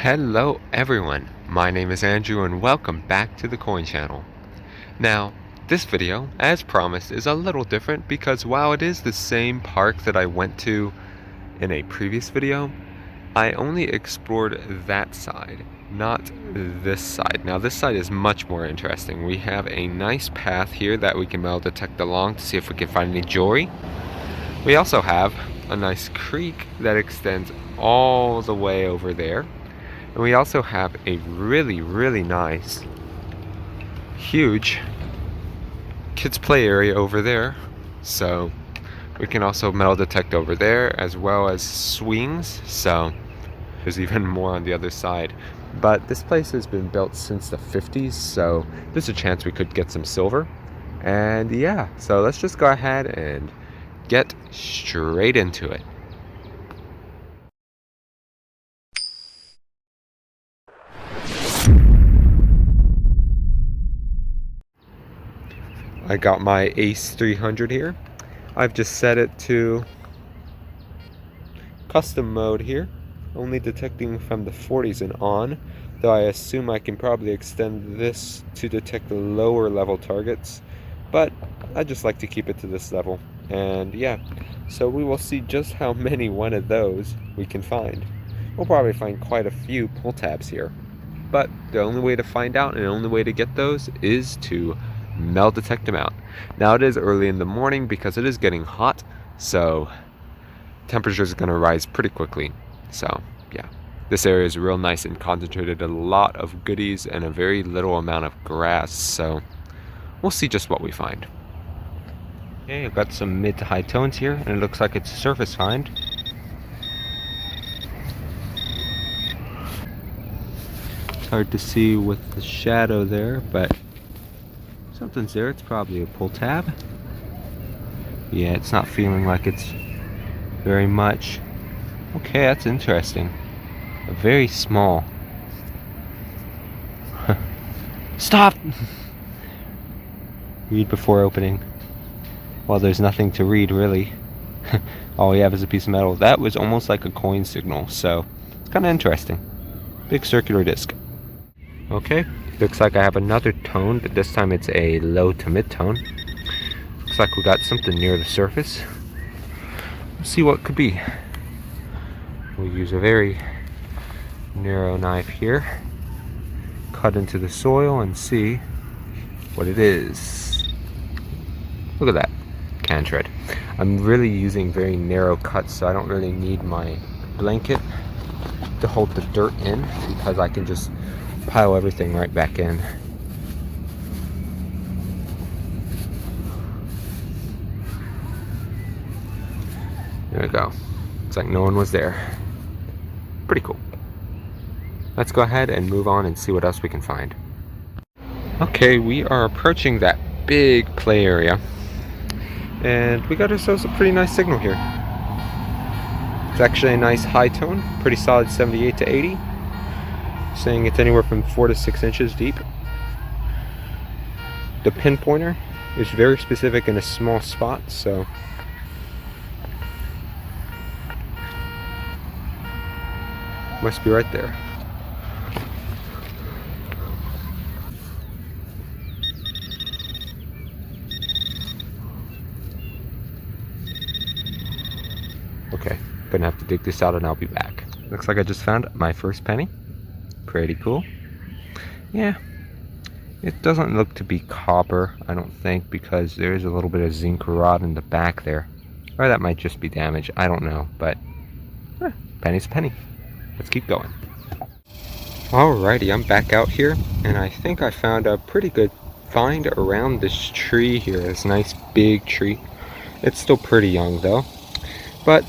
Hello everyone, my name is Andrew and welcome back to the Coin Channel. Now, this video, as promised, is a little different because while it is the same park that I went to in a previous video, I only explored that side, not this side. Now this side is much more interesting. We have a nice path here that we can metal detect along to see if we can find any jewelry. We also have a nice creek that extends all the way over there. And we also have a really nice, huge kids play area over there. So we can also metal detect over there as well as swings. So there's even more on the other side. But this place has been built since the 50s, so there's a chance we could get some silver. And yeah, so let's just go ahead and get straight into it. I got my Ace 300 here. I've just set it to custom mode here, only detecting from the 40s and on, though I assume I can probably extend this to detect the lower level targets, but I just like to keep it to this level. And yeah, so we will see just how many one of those we can find. We'll probably find quite a few pull tabs here, but the only way to find out and the only way to get those is to metal detect them out. Now it is early in the morning because it is getting hot, so temperature is going to rise pretty quickly. So yeah, this area is real nice and concentrated, a lot of goodies and a very little amount of grass, so we'll see just what we find. Okay, I've got some mid to high tones here and it looks like it's a surface find. It's hard to see with the shadow there, but something's there. It's probably a pull tab. Yeah, it's not feeling like it's very much. Okay, that's interesting. A very small. Stop! Read before opening. Well, there's nothing to read, really. All we have is a piece of metal. That was almost like a coin signal, so it's kind of interesting. Big circular disc. Okay, looks like I have another tone, but this time it's a low to mid tone. Looks like we got something near the surface. Let's see what it could be. We'll use a very narrow knife here, cut into the soil and see what it is. Look at that, can shred. I'm really using very narrow cuts, so I don't really need my blanket to hold the dirt in because I can just pile everything right back in. There we go. It's like no one was there. Pretty cool. Let's go ahead and move on and see what else we can find. Okay, we are approaching that big play area, and we got ourselves a pretty nice signal here. It's actually a nice high tone, pretty solid 78 to 80. Saying it's anywhere from 4 to 6 inches deep. The pinpointer is very specific in a small spot, so must be right there. Okay, gonna have to dig this out and I'll be back. Looks like I just found my first penny. Pretty cool. Yeah, it doesn't look to be copper, I don't think, because there is a little bit of zinc rod in the back there. Or that might just be damage, I don't know, but penny's a penny. Let's keep going. Alrighty, I'm back out here, and I think I found a pretty good find around this tree here, this nice big tree. It's still pretty young though, but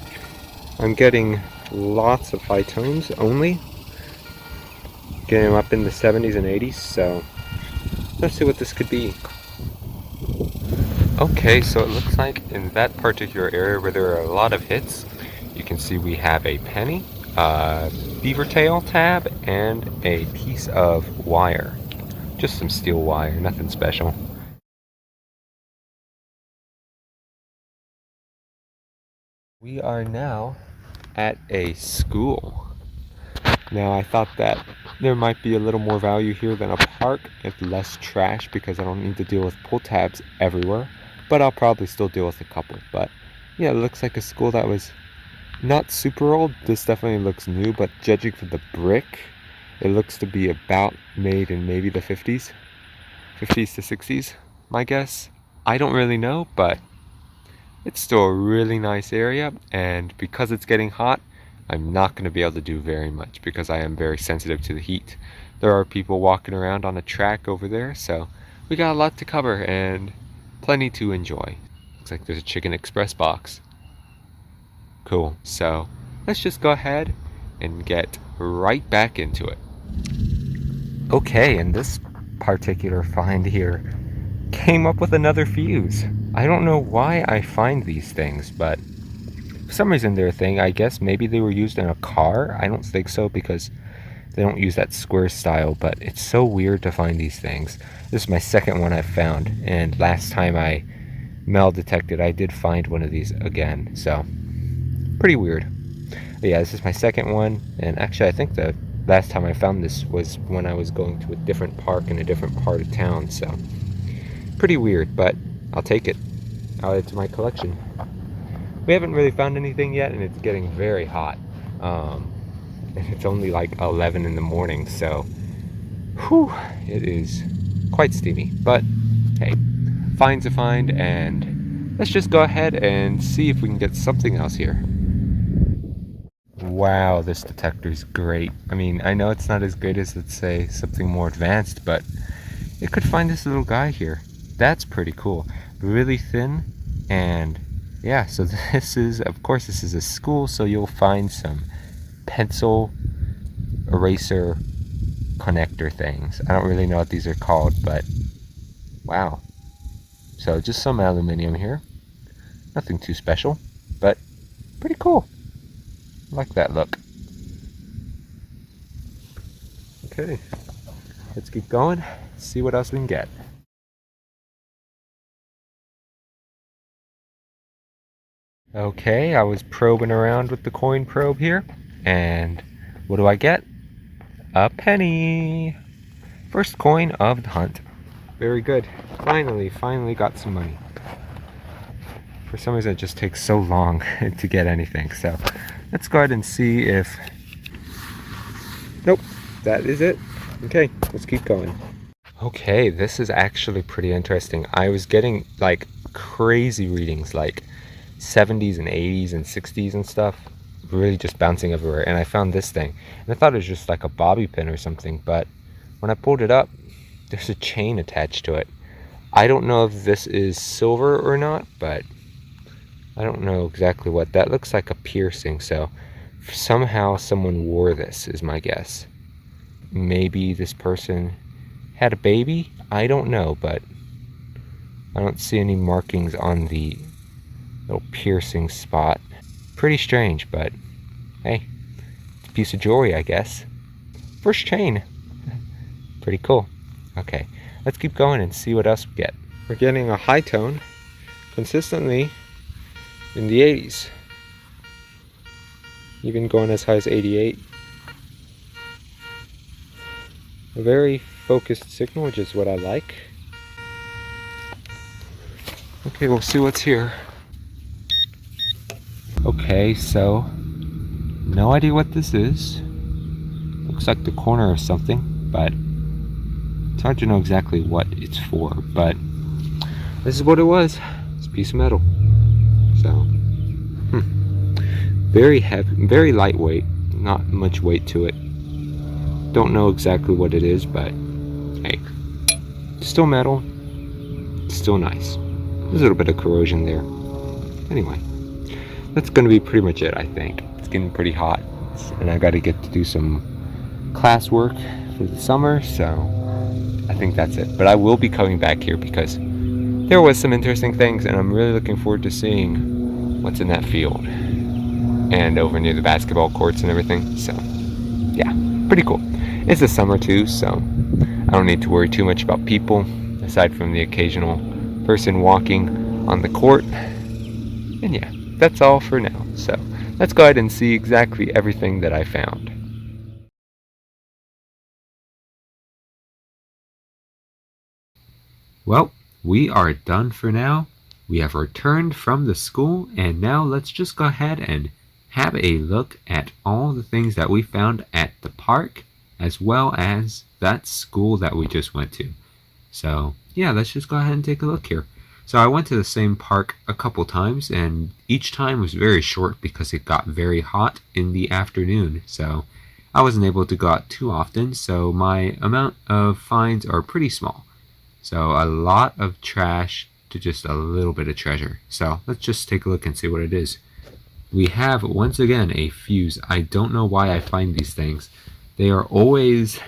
I'm getting lots of high tones only. Getting them up in the 70s and 80s, so let's see what this could be. Okay, so it looks like in that particular area where there are a lot of hits, you can see we have a penny, a beaver tail tab, and a piece of wire. Just some steel wire, nothing special. We are now at a school. Now I thought that there might be a little more value here than a park with less trash because I don't need to deal with pull tabs everywhere, but I'll probably still deal with a couple. But yeah, it looks like a school that was not super old. This definitely looks new, but judging from the brick, it looks to be about made in maybe the 50s to 60s, my guess. I don't really know, but it's still a really nice area, and because it's getting hot, I'm not going to be able to do very much because I am very sensitive to the heat. There are people walking around on a track over there, so we got a lot to cover and plenty to enjoy. Looks like there's a Chicken Express box. Cool, so let's just go ahead and get right back into it. Okay, and this particular find here came up with another fuse. I don't know why I find these things, but for some reason they're a thing. I guess maybe they were used in a car. I don't think so because they don't use that square style, but it's so weird to find these things. This is my second one I've found, and last time I metal detected, I did find one of these again, so pretty weird. But yeah, this is my second one, and actually I think the last time I found this was when I was going to a different park in a different part of town, so pretty weird, but I'll take it. I'll add it to my collection. We haven't really found anything yet, and it's getting very hot. And it's only like 11 in the morning, so whew, it is quite steamy. But hey, find's a find, and let's just go ahead and see if we can get something else here. Wow, this detector's great. I mean, I know it's not as good as, let's say, something more advanced, but it could find this little guy here. That's pretty cool. Really thin, and yeah, so this is, of course, this is a school, so you'll find some pencil eraser connector things. I don't really know what these are called, but wow. So just some aluminum here. Nothing too special, but pretty cool. I like that look. Okay, let's keep going, see what else we can get. Okay, I was probing around with the coin probe here, and what do I get? A penny! First coin of the hunt. Very good. Finally got some money. For some reason it just takes so long to get anything, so let's go ahead and see if... Nope, that is it. Okay, let's keep going. Okay, this is actually pretty interesting. I was getting like crazy readings, like 70s and 80s and 60s and stuff, really just bouncing everywhere, and I found this thing, and I thought it was just like a bobby pin or something, but when I pulled it up, there's a chain attached to it. I don't know if this is silver or not, but I don't know exactly what. That looks like a piercing, so somehow someone wore this, is my guess. Maybe this person had a baby? I don't know, but I don't see any markings on the little piercing spot. Pretty strange, but hey, it's a piece of jewelry, I guess. First chain. Pretty cool. Okay, let's keep going and see what else we get. We're getting a high tone consistently in the 80s. Even going as high as 88. A very focused signal, which is what I like. Okay, we'll see what's here. Okay, so no idea what this is. Looks like the corner of something, but it's hard to know exactly what it's for, but this is what it was. It's a piece of metal. So, very heavy, very lightweight, not much weight to it. Don't know exactly what it is, but hey, still metal, still nice. There's a little bit of corrosion there. Anyway, that's going to be pretty much it, I think. It's getting pretty hot, and I got to get to do some class work for the summer, so I think that's it. But I will be coming back here because there was some interesting things, and I'm really looking forward to seeing what's in that field and over near the basketball courts and everything. So yeah, pretty cool. It's the summer too, so I don't need to worry too much about people aside from the occasional person walking on the court. And yeah, that's all for now. So let's go ahead and see exactly everything that I found. Well, we are done for now. We have returned from the school, and now let's just go ahead and have a look at all the things that we found at the park, as well as that school that we just went to. So yeah, let's just go ahead and take a look here. So I went to the same park a couple times, and each time was very short because it got very hot in the afternoon. So I wasn't able to go out too often, so my amount of finds are pretty small. So a lot of trash to just a little bit of treasure. So let's just take a look and see what it is. We have, once again, a fuse. I don't know why I find these things. They are always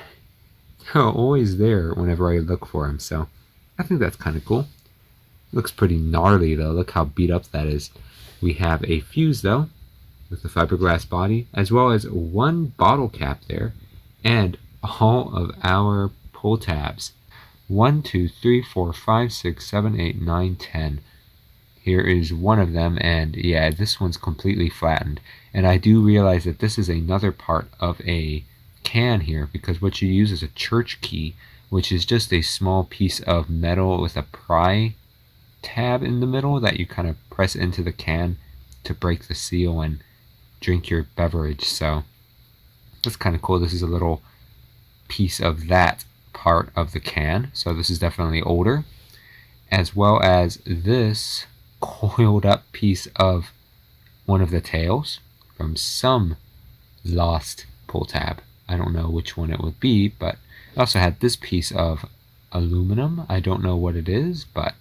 there whenever I look for them. So I think that's kind of cool. Looks pretty gnarly though. Look how beat up that is. We have a fuse though, with the fiberglass body, as well as one bottle cap there, and all of our pull tabs. 1, 2, 3, 4, 5, 6, 7, 8, 9, 10. Here is one of them, and yeah, this one's completely flattened. And I do realize that this is another part of a can here, because what you use is a church key, which is just a small piece of metal with a pry tab in the middle that you kind of press into the can to break the seal and drink your beverage. So that's kind of cool. This is a little piece of that part of the can, so this is definitely older, as well as this coiled up piece of one of the tails from some lost pull tab. I don't know which one it would be, but I also had this piece of aluminum. I don't know what it is, but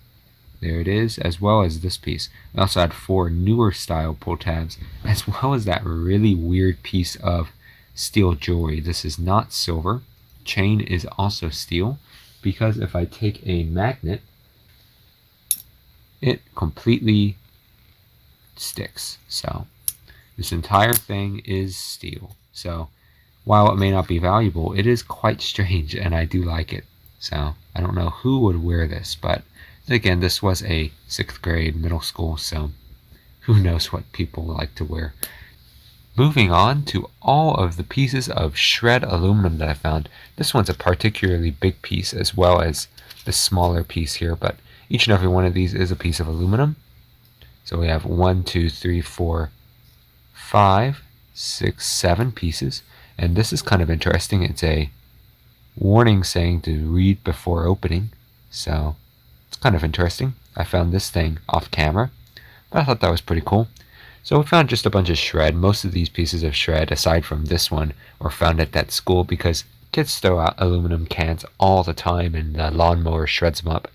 there it is, as well as this piece. I also had 4 newer style pull tabs, as well as that really weird piece of steel jewelry. This is not silver. Chain is also steel, because if I take a magnet, it completely sticks. So this entire thing is steel. So while it may not be valuable, it is quite strange, and I do like it. So I don't know who would wear this, but again, this was a 6th grade middle school, so who knows what people like to wear. Moving on to all of the pieces of shred aluminum that I found. This one's a particularly big piece, as well as the smaller piece here, but each and every one of these is a piece of aluminum. So we have 1, 2, 3, 4, 5, 6, 7 pieces, and this is kind of interesting. It's a warning saying to read before opening, so it's kind of interesting. I found this thing off camera, but I thought that was pretty cool. So we found just a bunch of shred. Most of these pieces of shred, aside from this one, were found at that school because kids throw out aluminum cans all the time and the lawnmower shreds them up,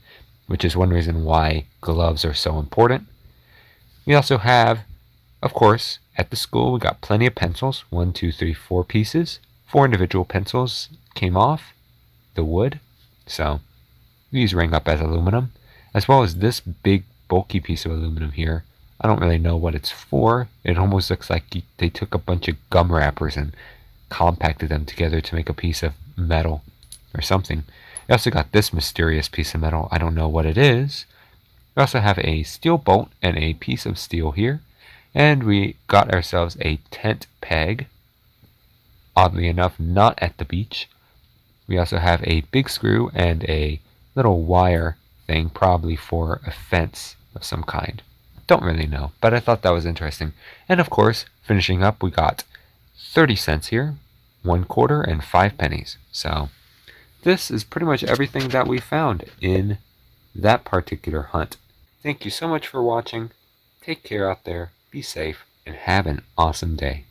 which is one reason why gloves are so important. We also have, of course, at the school we got plenty of pencils. 1, 2, 3, 4 pieces. 4 individual pencils came off the wood, so these ring up as aluminum, as well as this big bulky piece of aluminum here. I don't really know what it's for. It almost looks like they took a bunch of gum wrappers and compacted them together to make a piece of metal or something. We also got this mysterious piece of metal. I don't know what it is. We also have a steel bolt and a piece of steel here. And we got ourselves a tent peg. Oddly enough, not at the beach. We also have a big screw and a little wire thing, probably for a fence of some kind. Don't really know, but I thought that was interesting. And of course, finishing up, we got 30 cents here, 1 quarter, and 5 pennies. So this is pretty much everything that we found in that particular hunt. Thank you so much for watching. Take care out there, be safe, and have an awesome day.